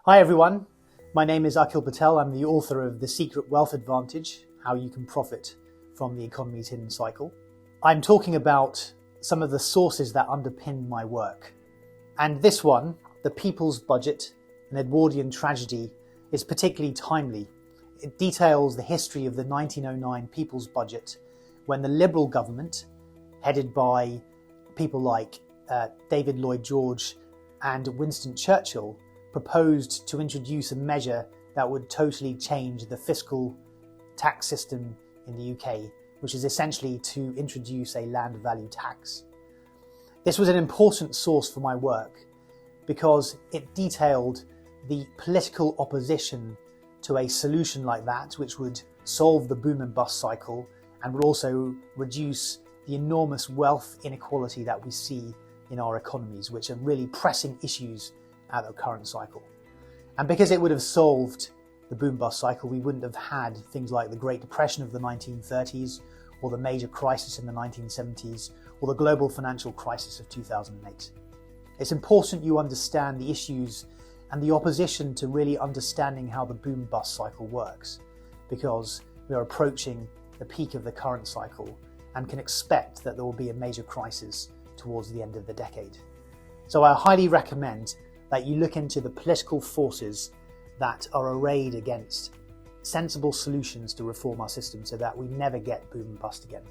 Hi everyone, my name is Akhil Patel. I'm the author of The Secret Wealth Advantage, How You Can Profit from the Economy's Hidden Cycle. I'm talking about some of the sources that underpin my work. And this one, The People's Budget, an Edwardian Tragedy, is particularly timely. It details the history of the 1909 People's Budget, when the Liberal government, headed by people like David Lloyd George and Winston Churchill, proposed to introduce a measure that would totally change the fiscal tax system in the UK, which is essentially to introduce a land value tax. This was an important source for my work because it detailed the political opposition to a solution like that, which would solve the boom and bust cycle and would also reduce the enormous wealth inequality that we see in our economies, which are really pressing issues at the current cycle. And because it would have solved the boom-bust cycle, we wouldn't have had things like the Great Depression of the 1930s, or the major crisis in the 1970s, or the global financial crisis of 2008. It's important you understand the issues and the opposition to really understanding how the boom-bust cycle works, because we are approaching the peak of the current cycle and can expect that there will be a major crisis towards the end of the decade. So I highly recommend that you look into the political forces that are arrayed against sensible solutions to reform our system so that we never get boom and bust again.